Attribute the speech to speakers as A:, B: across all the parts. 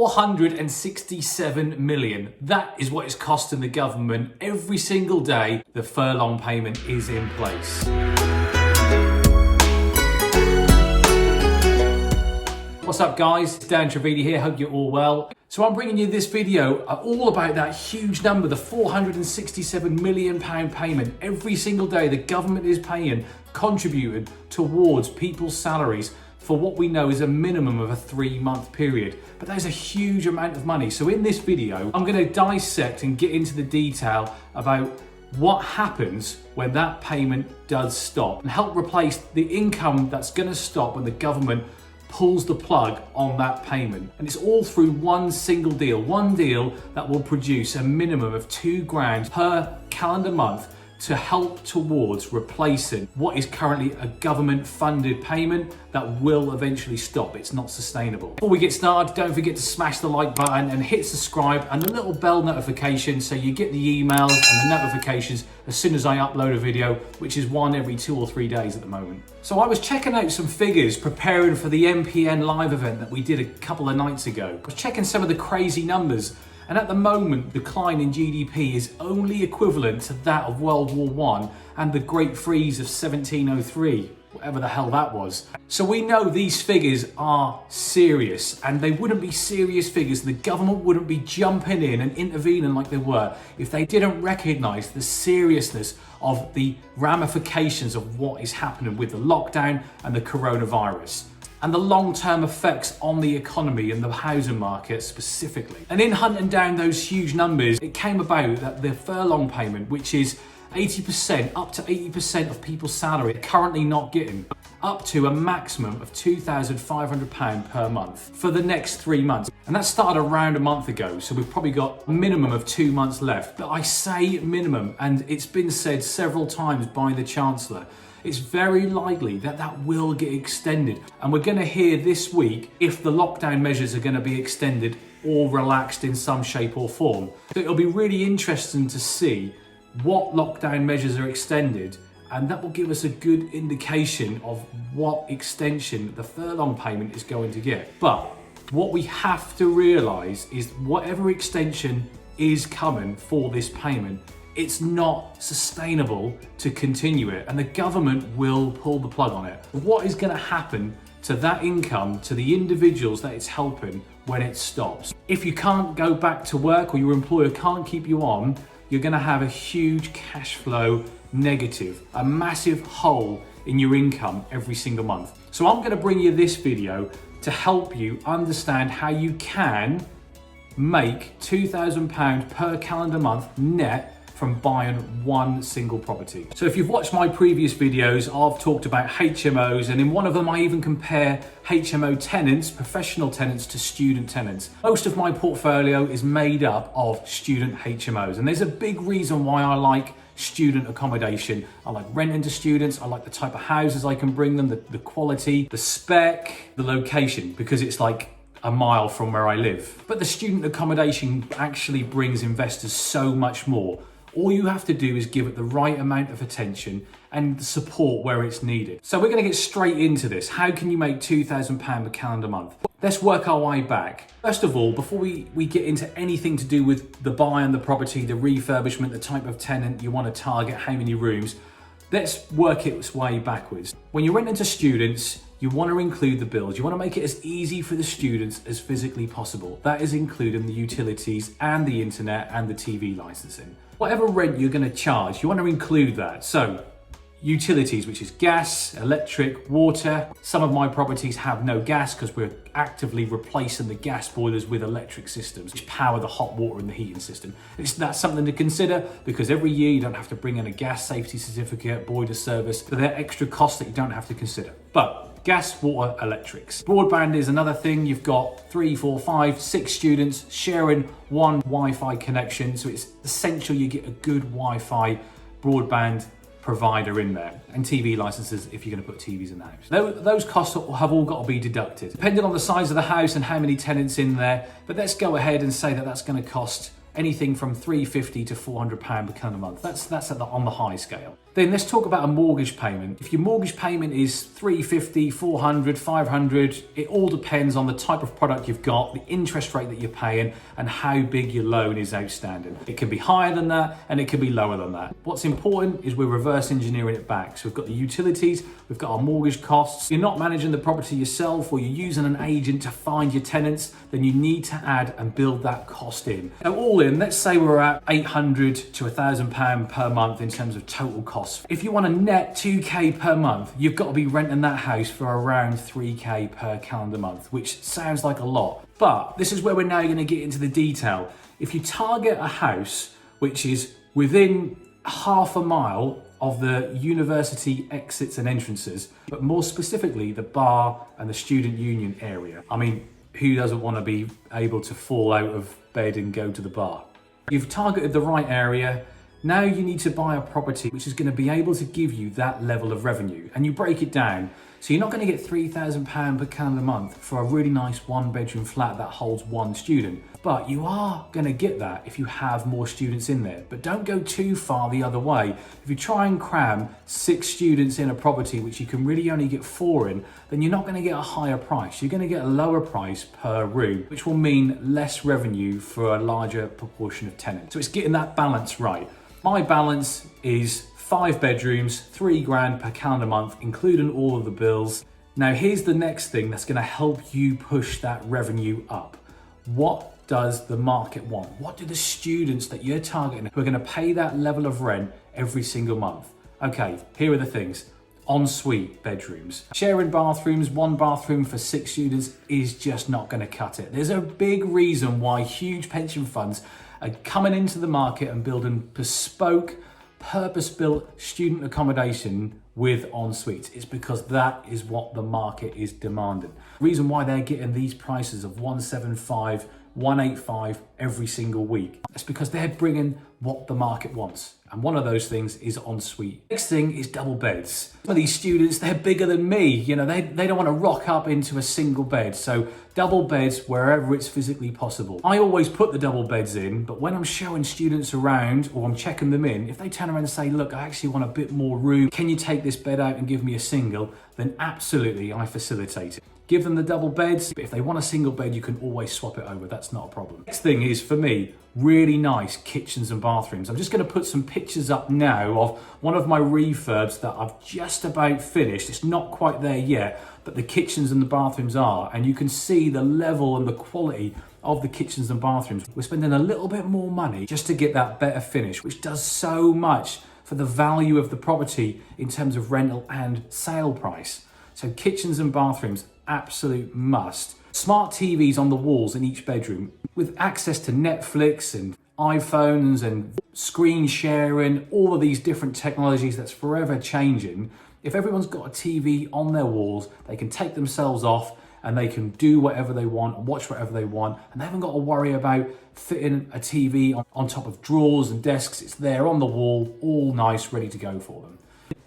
A: 467 million. That is what it's costing the government every single day the furlough payment is in place. What's up guys, it's Dan Trivedi here, hope you're all well. So I'm bringing you this video all about that huge number, the £467 million payment every single day the government is paying, contributed towards people's salaries for what we know is a minimum of a 3-month period. But that is a huge amount of money. So in this video, I'm going to dissect and get into the detail about what happens when that payment does stop and help replace the income that's going to stop when the government pulls the plug on that payment. And it's all through one single deal, one deal that will produce a minimum of £2,000 per calendar month to help towards replacing what is currently a government funded payment that will eventually stop. It's not sustainable. Before we get started, don't forget to smash the like button and hit subscribe and the little bell notification so you get the emails and the notifications as soon as I upload a video, which is one every 2 or 3 days at the moment. So I was checking out some figures preparing for the MPN live event that we did a couple of nights ago. I was checking some of the crazy numbers. And at the moment, decline in GDP is only equivalent to that of World War I and the Great Freeze of 1703, whatever the hell that was. So we know these figures are serious, and they wouldn't be serious figures. The government wouldn't be jumping in and intervening like they were if they didn't recognise the seriousness of the ramifications of what is happening with the lockdown and the coronavirus, and the long-term effects on the economy and the housing market specifically. And in hunting down those huge numbers, it came about that the furlough payment, which is 80%, up to 80% of people's salary, are currently not getting, up to a maximum of £2,500 per month for the next 3 months. And that started around a month ago, so we've probably got a minimum of 2 months left. But I say minimum, and it's been said several times by the Chancellor, it's very likely that that will get extended. And we're going to hear this week if the lockdown measures are going to be extended or relaxed in some shape or form. So it'll be really interesting to see what lockdown measures are extended, and that will give us a good indication of what extension the furlough payment is going to get. But what we have to realise is whatever extension is coming for this payment, it's not sustainable to continue it, and the government will pull the plug on it. What is going to happen to that income, to the individuals that it's helping when it stops? If you can't go back to work or your employer can't keep you on, you're going to have a huge cash flow negative, a massive hole in your income every single month. So I'm going to bring you this video to help you understand how you can make £2,000 per calendar month net from buying one single property. So if you've watched my previous videos, I've talked about HMOs, and in one of them I even compare HMO tenants, professional tenants, to student tenants. Most of my portfolio is made up of student HMOs, and there's a big reason why I like student accommodation. I like renting to students, I like the type of houses I can bring them, the quality, the spec, the location, because it's like a mile from where I live. But the student accommodation actually brings investors so much more. All you have to do is give it the right amount of attention and support where it's needed. So we're going to get straight into this. How can you make £2,000 a calendar month? Let's work our way back. First of all, before we get into anything to do with the buying the property, the refurbishment, the type of tenant you want to target, how many rooms, let's work its way backwards. When you're renting to students, you want to include the bills. You want to make it as easy for the students as physically possible. That is including the utilities and the internet and the TV licensing. Whatever rent you're going to charge, you want to include that. So utilities, which is gas, electric, water. Some of my properties have no gas because we're actively replacing the gas boilers with electric systems which power the hot water and the heating system. That's something to consider, because every year you don't have to bring in a gas safety certificate, boiler service, so they're extra costs that you don't have to consider. But gas, water, electrics. Broadband is another thing. You've got 3, 4, 5, 6 students sharing one Wi-Fi connection, so it's essential you get a good Wi-Fi broadband provider in there, and TV licenses if you're going to put TVs in the house. Those costs have all got to be deducted, depending on the size of the house and how many tenants in there. But let's go ahead and say that that's going to cost anything from £350 to £400 per calendar month. That's on the high scale. Then let's talk about a mortgage payment. If your mortgage payment is £350, £400, £500, it all depends on the type of product you've got, the interest rate that you're paying, and how big your loan is outstanding. It can be higher than that, and it can be lower than that. What's important is we're reverse engineering it back. So we've got the utilities, we've got our mortgage costs. You're not managing the property yourself, or you're using an agent to find your tenants, then you need to add and build that cost in. Now all in, let's say we're at £800 to £1,000 per month in terms of total costs. If you want a net 2k per month, you've got to be renting that house for around 3k per calendar month, which sounds like a lot. But this is where we're now going to get into the detail. If you target a house which is within half a mile of the university exits and entrances, but more specifically the bar and the student union area. I mean, who doesn't want to be able to fall out of bed and go to the bar? You've targeted the right area. Now you need to buy a property which is going to be able to give you that level of revenue, and you break it down. So you're not going to get £3,000 per calendar month for a really nice 1-bedroom flat that holds 1 student, but you are going to get that if you have more students in there. But don't go too far the other way. If you try and cram 6 students in a property which you can really only get 4 in, then you're not going to get a higher price. You're going to get a lower price per room, which will mean less revenue for a larger proportion of tenants. So it's getting that balance right. My balance is 5 bedrooms, £3,000 per calendar month, including all of the bills. Now here's the next thing that's going to help you push that revenue up. What does the market want? What do the students that you're targeting who are going to pay that level of rent every single month? Okay, here are the things. Ensuite bedrooms. Sharing bathrooms, 1 bathroom for 6 students is just not going to cut it. There's a big reason why huge pension funds are coming into the market and building bespoke, purpose-built student accommodation with en-suites. It's because that is what the market is demanding. The reason why they're getting these prices of 175, 185 every single week, it's because they're bringing what the market wants. And one of those things is ensuite. Next thing is double beds. Some of these students, they're bigger than me. You know, they don't want to rock up into a single bed. So double beds wherever it's physically possible. I always put the double beds in, but when I'm showing students around or I'm checking them in, if they turn around and say, look, I actually want a bit more room, can you take this bed out and give me a single? Then absolutely, I facilitate it. Give them the double beds, but if they want a single bed, you can always swap it over. That's not a problem. Next thing is, for me, really nice kitchens and bathrooms. I'm just going to put some pictures up now of one of my refurbs that I've just about finished. It's not quite there yet, but the kitchens and the bathrooms are, and you can see the level and the quality of the kitchens and bathrooms. We're spending a little bit more money just to get that better finish, which does so much for the value of the property in terms of rental and sale price. So kitchens and bathrooms, absolute must. Smart TVs on the walls in each bedroom with access to Netflix and iPhones and screen sharing, all of these different technologies that's forever changing. If everyone's got a TV on their walls, they can take themselves off and they can do whatever they want and watch whatever they want, and they haven't got to worry about fitting a TV on top of drawers and desks. It's there on the wall, all nice, ready to go for them.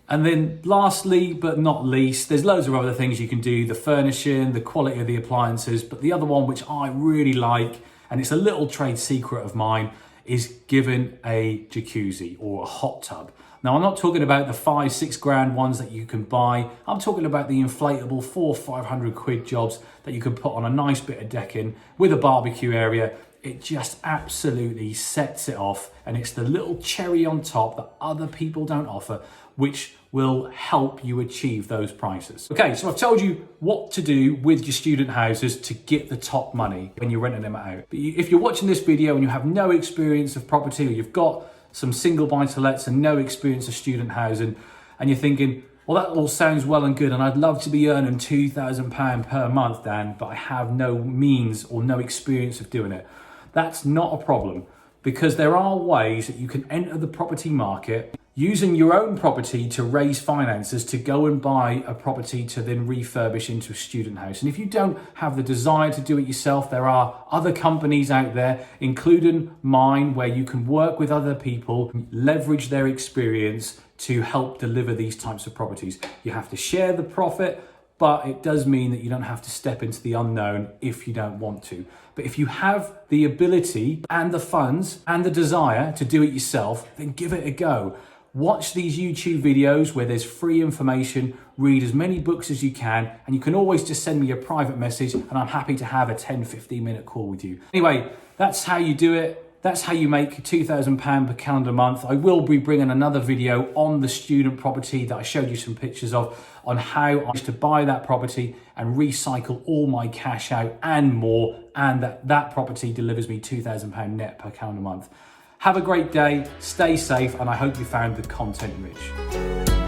A: And then lastly, but not least, there's loads of other things you can do, the furnishing, the quality of the appliances, but the other one which I really like, and it's a little trade secret of mine, is giving a jacuzzi or a hot tub. Now, I'm not talking about the £5-6 ones that you can buy. I'm talking about the inflatable £400-500 jobs that you can put on a nice bit of decking with a barbecue area. It just absolutely sets it off, and it's the little cherry on top that other people don't offer, which will help you achieve those prices. Okay, so I've told you what to do with your student houses to get the top money when you're renting them out. But if you're watching this video and you have no experience of property, or you've got some single buy-to-lets and no experience of student housing, and you're thinking, well, that all sounds well and good, and I'd love to be earning £2,000 per month, Dan, but I have no means or no experience of doing it. That's not a problem, because there are ways that you can enter the property market using your own property to raise finances to go and buy a property to then refurbish into a student house. And if you don't have the desire to do it yourself, there are other companies out there, including mine, where you can work with other people, leverage their experience to help deliver these types of properties. You have to share the profit, but it does mean that you don't have to step into the unknown if you don't want to. But if you have the ability and the funds and the desire to do it yourself, then give it a go. Watch these YouTube videos where there's free information, read as many books as you can, and you can always just send me a private message and I'm happy to have a 10-15 minute call with you. Anyway, that's how you do it. That's how you make £2,000 per calendar month. I will be bringing another video on the student property that I showed you some pictures of, on how I used to buy that property and recycle all my cash out and more, and that property delivers me £2,000 net per calendar month. Have a great day, stay safe, and I hope you found the content rich.